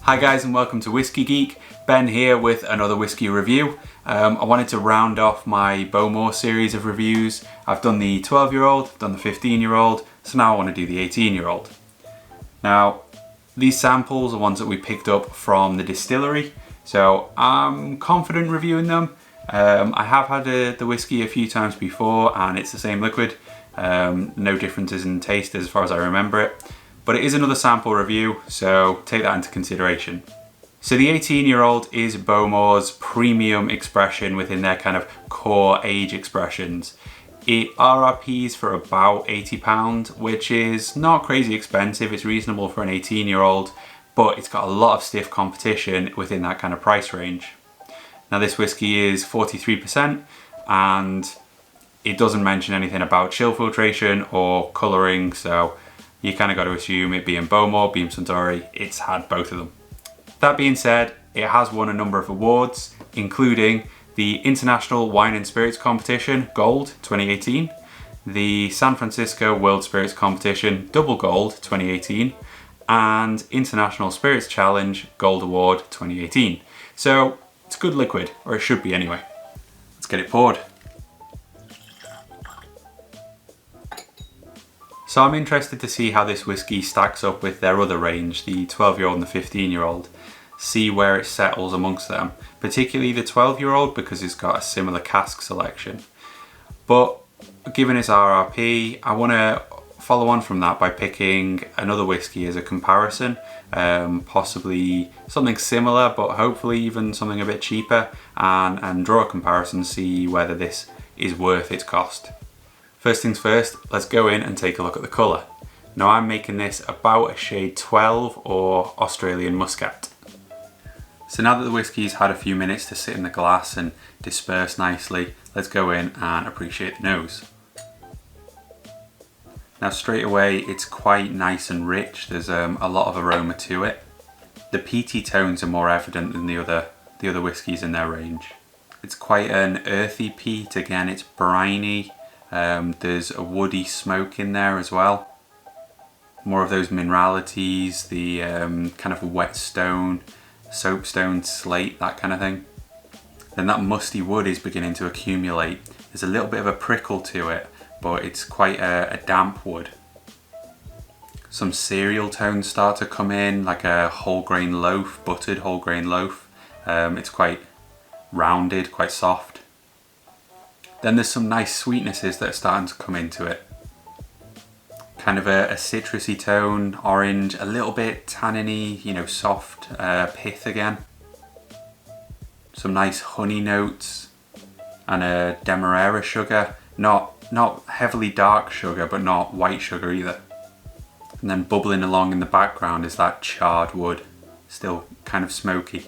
Hi guys and welcome to Whiskey Geek. Ben here with another whiskey review. I wanted to round off my Bowmore series of reviews. I've done the 12-year-old, done the 15-year-old, so now I want to do the 18-year-old. Now, these samples are ones that we picked up from the distillery, so I'm confident reviewing them. I have had the whiskey a few times before and it's the same liquid. No differences in taste as far as I remember it. But it is another sample review, so take that into consideration. So the 18-year-old is Bowmore's premium expression within their kind of core age expressions. It RRPs for about £80, which is not crazy expensive. It's reasonable for an 18-year-old, but it's got a lot of stiff competition within that kind of price range. Now this whiskey is 43% and it doesn't mention anything about chill filtration or colouring, so you kind of got to assume it being Bowmore, being Suntory, it's had both of them. That being said, it has won a number of awards, including the International Wine and Spirits Competition Gold 2018, the San Francisco World Spirits Competition Double Gold 2018, and International Spirits Challenge Gold Award 2018. So it's good liquid, or it should be anyway. Let's get it poured. So I'm interested to see how this whiskey stacks up with their other range, the 12-year-old and the 15-year-old. See where it settles amongst them, particularly the 12-year-old because it's got a similar cask selection. But given its RRP, I want to follow on from that by picking another whiskey as a comparison, possibly something similar but hopefully even something a bit cheaper, and draw a comparison, see whether this is worth its cost. First things first, let's go in and take a look at the colour. Now I'm making this about a shade 12 or Australian Muscat. So now that the whiskey's had a few minutes to sit in the glass and disperse nicely, let's go in and appreciate the nose. Now straight away it's quite nice and rich, there's a lot of aroma to it. The peaty tones are more evident than the other whiskies in their range. It's quite an earthy peat, again it's briny. There's a woody smoke in there as well. More of those mineralities, the kind of whetstone, soapstone, slate, that kind of thing. Then that musty wood is beginning to accumulate. There's a little bit of a prickle to it, but it's quite a damp wood. Some cereal tones start to come in, like a whole grain loaf, buttered whole grain loaf. It's quite rounded, quite soft. Then there's some nice sweetnesses that are starting to come into it. Kind of a citrusy tone, orange, a little bit tanniny, soft pith again. Some nice honey notes and a demerara sugar. Not heavily dark sugar, but not white sugar either. And then bubbling along in the background is that charred wood, still kind of smoky.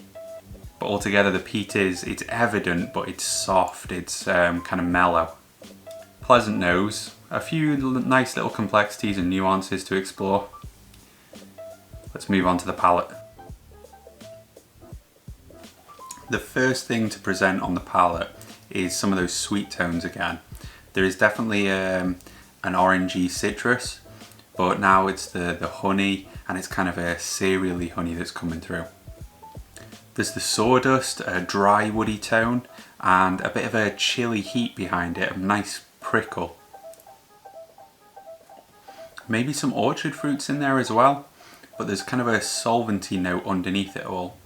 But altogether the peat it's evident, but it's soft, it's kind of mellow. Pleasant nose, a few nice little complexities and nuances to explore. Let's move on to the palate. The first thing to present on the palate is some of those sweet tones again. There is definitely an orangey citrus, but now it's the honey, and it's kind of a cereally honey that's coming through. There's the sawdust, a dry woody tone, and a bit of a chilly heat behind it, a nice prickle. Maybe some orchard fruits in there as well, but there's kind of a solventy note underneath it all.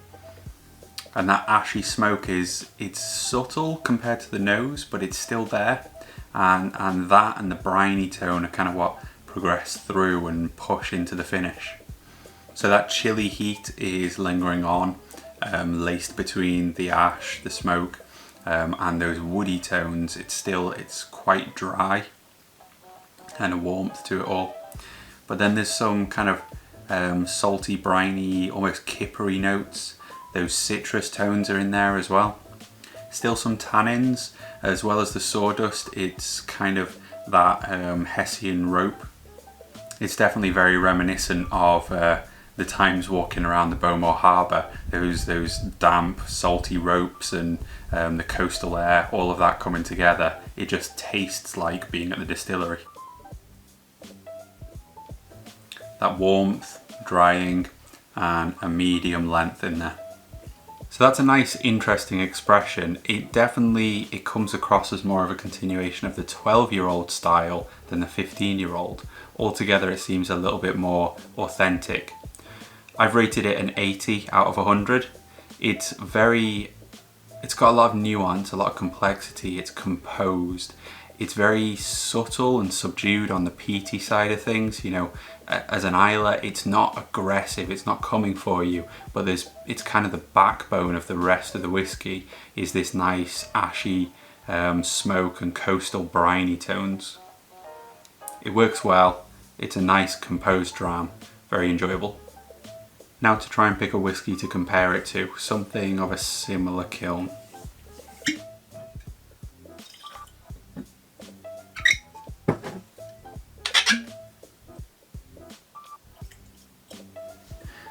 And that ashy smoke it's subtle compared to the nose, but it's still there. And that and the briny tone are kind of what progress through and push into the finish. So that chilly heat is lingering on, laced between the ash, the smoke, and those woody tones. It's quite dry and a warmth to it all. But then there's some kind of salty, briny, almost kippery notes. Those citrus tones are in there as well. Still some tannins, as well as the sawdust. It's kind of that Hessian rope. It's definitely very reminiscent of the times walking around the Bowmore harbour, those damp, salty ropes and the coastal air, all of that coming together. It just tastes like being at the distillery. That warmth, drying, and a medium length in there. So that's a nice, interesting expression. It comes across as more of a continuation of the 12-year-old style than the 15-year-old. Altogether, it seems a little bit more authentic. I've rated it an 80 out of 100. It's got a lot of nuance, a lot of complexity. It's composed. It's very subtle and subdued on the peaty side of things. You know, as an Islay, it's not aggressive, it's not coming for you, but it's kind of the backbone of the rest of the whiskey is this nice ashy smoke and coastal briny tones. It works well. It's a nice composed dram, very enjoyable. Now to try and pick a whiskey to compare it to, something of a similar kiln.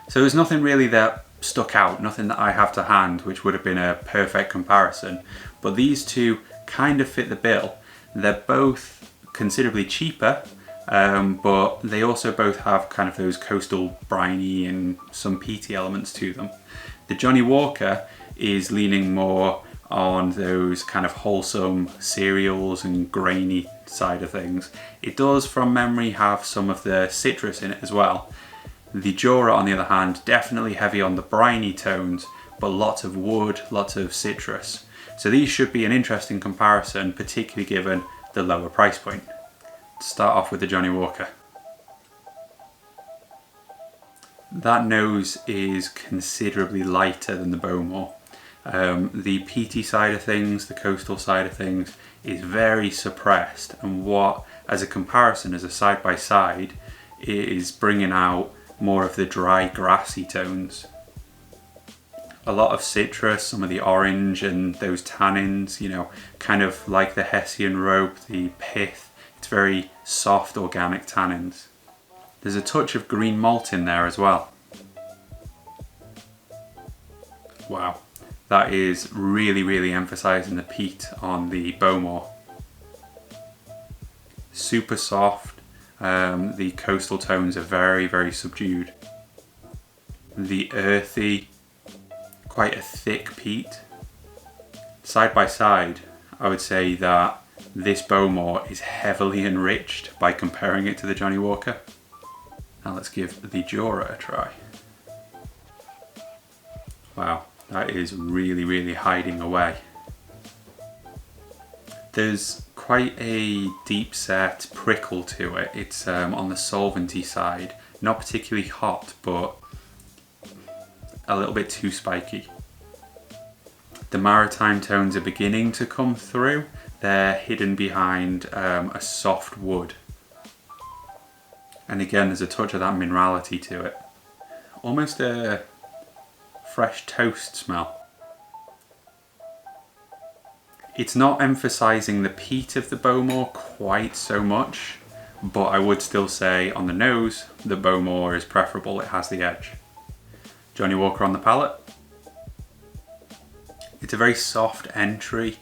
So there's nothing really that stuck out, nothing that I have to hand which would have been a perfect comparison, but these two kind of fit the bill. They're both considerably cheaper, but they also both have kind of those coastal briny and some peaty elements to them. The Johnnie Walker is leaning more on those kind of wholesome cereals and grainy side of things. It does, from memory, have some of the citrus in it as well. The Jura, on the other hand, definitely heavy on the briny tones, but lots of wood, lots of citrus. So these should be an interesting comparison, particularly given the lower price point. To start off with the Johnnie Walker. That nose is considerably lighter than the Bowmore. The peaty side of things, the coastal side of things, is very suppressed, and what, as a comparison, as a side by side, is bringing out more of the dry, grassy tones. A lot of citrus, some of the orange and those tannins, you know, kind of like the Hessian rope, the pith. It's very soft, organic tannins. There's a touch of green malt in there as well. Wow, that is really, really emphasising the peat on the Bowmore. Super soft. The coastal tones are very, very subdued. The earthy, quite a thick peat. Side by side, I would say that this Bowmore is heavily enriched by comparing it to the Johnnie Walker. Now let's give the Jura a try. Wow, that is really, really hiding away. There's quite a deep set prickle to it. It's on the solventy side, not particularly hot, but a little bit too spiky. The maritime tones are beginning to come through. They're hidden behind a soft wood. And again, there's a touch of that minerality to it. Almost a fresh toast smell. It's not emphasising the peat of the Bowmore quite so much, but I would still say on the nose, the Bowmore is preferable, it has the edge. Johnnie Walker on the palate. It's a very soft entry,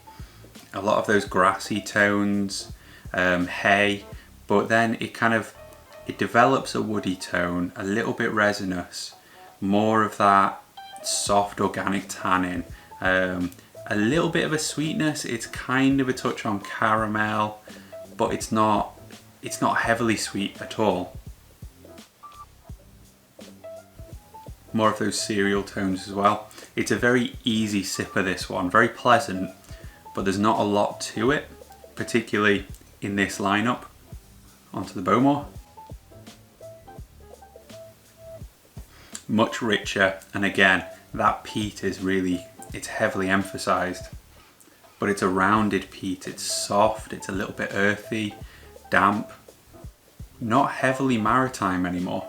a lot of those grassy tones, hay, but then it develops a woody tone, a little bit resinous, more of that soft organic tannin, a little bit of a sweetness. It's kind of a touch on caramel, but it's not heavily sweet at all. More of those cereal tones as well. It's a very easy sipper, this one, very pleasant, but there's not a lot to it, particularly in this lineup. Onto the Bowmore. Much richer, and again, that peat is really, it's heavily emphasised, but it's a rounded peat, it's soft, it's a little bit earthy, damp, not heavily maritime anymore.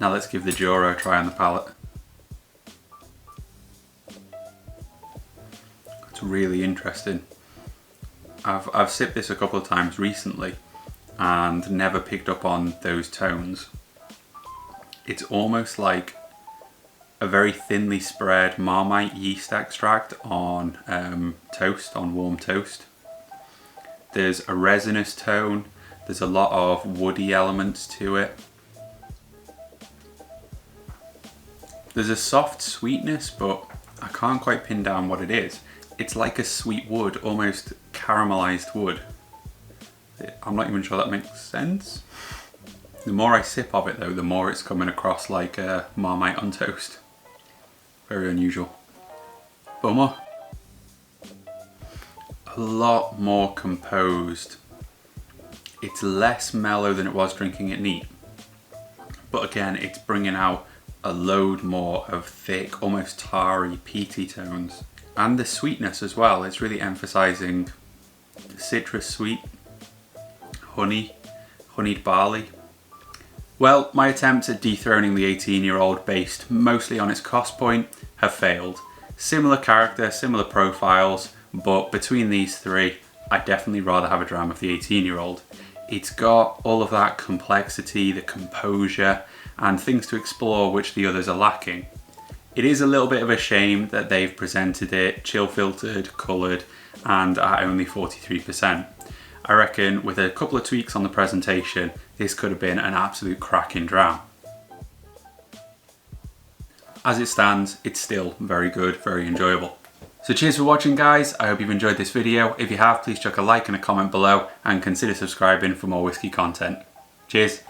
Now let's give the Jura a try on the palate. It's really interesting. I've sipped this a couple of times recently and never picked up on those tones. It's almost like a very thinly spread Marmite yeast extract on toast, on warm toast. There's a resinous tone, there's a lot of woody elements to it. There's a soft sweetness, but I can't quite pin down what it is. It's like a sweet wood, almost caramelized wood. I'm not even sure that makes sense. The more I sip of it though, the more it's coming across like a Marmite on toast. Very unusual. Bowmore. A lot more composed. It's less mellow than it was drinking it neat. But again, it's bringing out a load more of thick, almost tarry, peaty tones. And the sweetness as well. It's really emphasizing citrus sweet, honey, honeyed barley. Well, my attempts at dethroning the 18-year-old based mostly on its cost point have failed. Similar character, similar profiles, but between these three, I'd definitely rather have a dram of the 18-year-old. It's got all of that complexity, the composure, and things to explore which the others are lacking. It is a little bit of a shame that they've presented it chill filtered, coloured, and at only 43%. I reckon with a couple of tweaks on the presentation, this could have been an absolute cracking dram. As it stands, it's still very good, very enjoyable. So cheers for watching guys, I hope you've enjoyed this video. If you have, please chuck a like and a comment below and consider subscribing for more whiskey content. Cheers!